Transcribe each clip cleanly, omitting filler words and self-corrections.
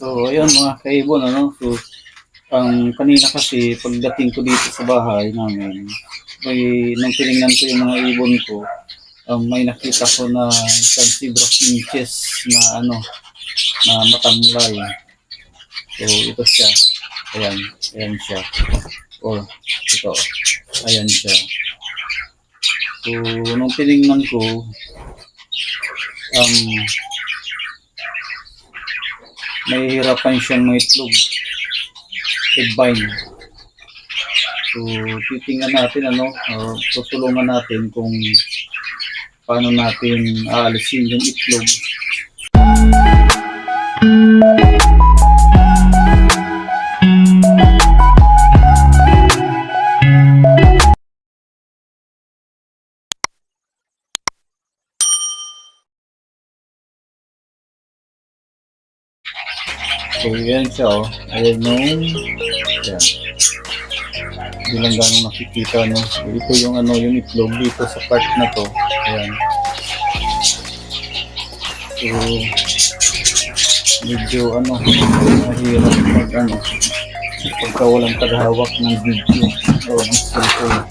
So, ayun mga kaibon, ano? So, ang kanina kasi pagdating ko dito sa bahay namin, nung tinignan ko yung mga ibon ko, may nakita ko na isang zebra finches na na matamlay. So, ito siya. Ayan, ayan siya. Or, ito. Ayan siya. So, nung tinignan ko, mahihirapan siyang maitlog. Egg-vine. So, titingnan natin, tutulungan natin kung paano natin aalisin yung itlog. So, yan siya, oh. Ayan yung, yan. Hindi lang ganong nakikita, no. So, ito yung, yung itlog dito sa part na to. Ayan. So, medyo, mahirap pagka walang taghawak ng video o ng cellphone.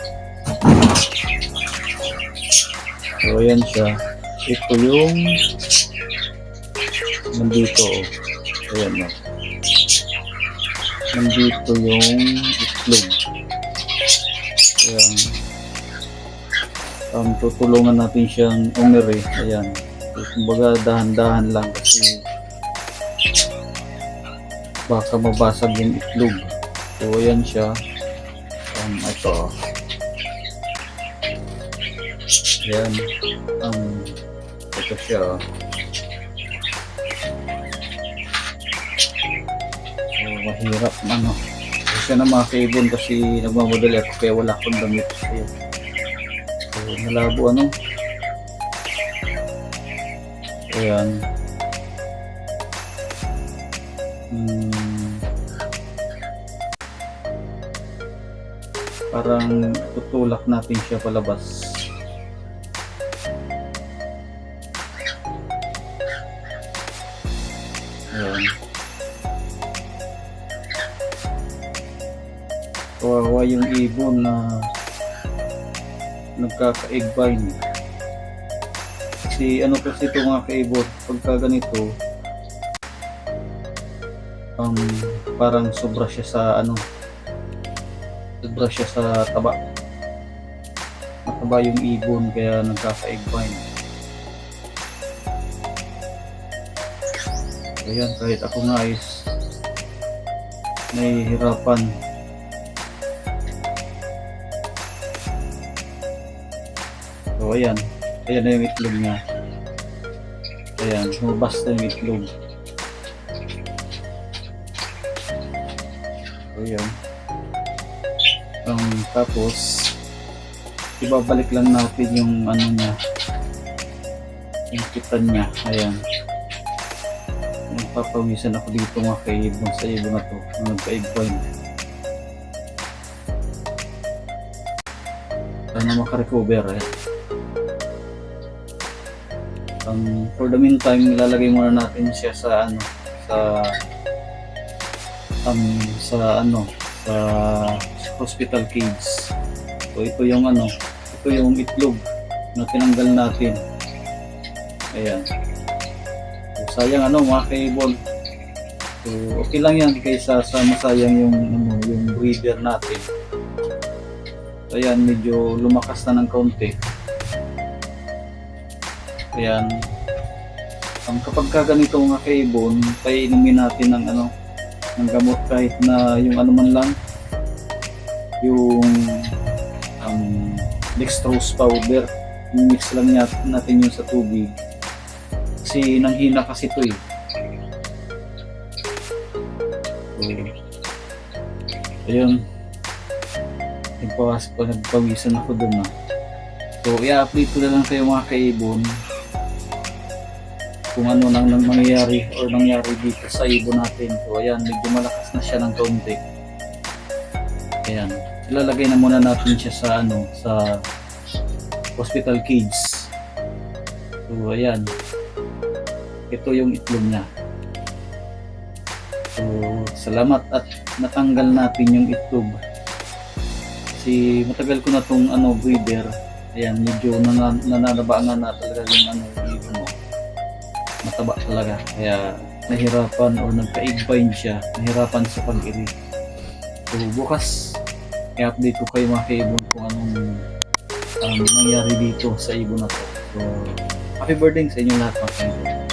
So, ayan siya. Ito yung nandito, oh. Ayan, no. Nandito yung itlog. Ayan. Tutulungan natin siyang umiri. Ayan. So, kumbaga dahan-dahan lang kasi baka mabasag yung itlog. So, ayan siya. Ito. Ayan. Ito siya. So, mahirap kasi na mga kaibon kasi nagmamadali ako kaya wala akong damit. Ayan. So, malabo ayan. Parang tutulak natin siya palabas. Ayan. Kawawa yung ibon na nagkaka-egg-vine. Kasi kasi ito mga kaibon, pagka ganito, parang sobra siya sa taba. Mataba yung ibon kaya nagkaka-egg-vine. Ayan, kahit ako nga is nahihirapan. So, ayan na yung itlog niya. Ayan, lumabas na yung itlog. So, ayan. Tapos ibabalik lang natin yung niya, yung kitan niya. Ayan. Papawisan ako dito mga kaibon sa ibon na to, nagka-egg-vine. Sana makarecover. For the meantime, ilalagay muna natin siya sa sa hospital cage. So ito yung itlog na tinanggal natin. Ayan. So, sayang mga kaibon. So okay lang yan kaysa sa masayang yung breeder natin. So ayan, medyo lumakas na ng kaunti. Ayan. Kapag ganito mga kaibon, painumin natin ng gamot kahit na yung man lang, yung dextrose powder, mix lang natin yun sa tubig kasi nanghina kasi ito eh. So, ayun, nagpawisan ako dun So i-update ko na lang kayo mga kaibon kung ano nang mangyayari or nangyari dito sa ibon natin. So ayan, medyo malakas na siya ng kaunti. Ayan, ilalagay na muna natin siya sa sa hospital cage. So ayan, ito yung itlog niya. So, salamat at natanggal natin yung itlog. Kasi matagal ko na tong breeder. Ayan, medyo nananabangan na talaga yung yung ibon mo. Mataba talaga. Kaya nahirapan or nagka-egg bind siya. Nahirapan sa pag-iri. So, bukas i-update ko kayo mga kaibon kung anong nangyari dito sa ibon na to. So, happy birthday sa inyo lahat mga kaibon.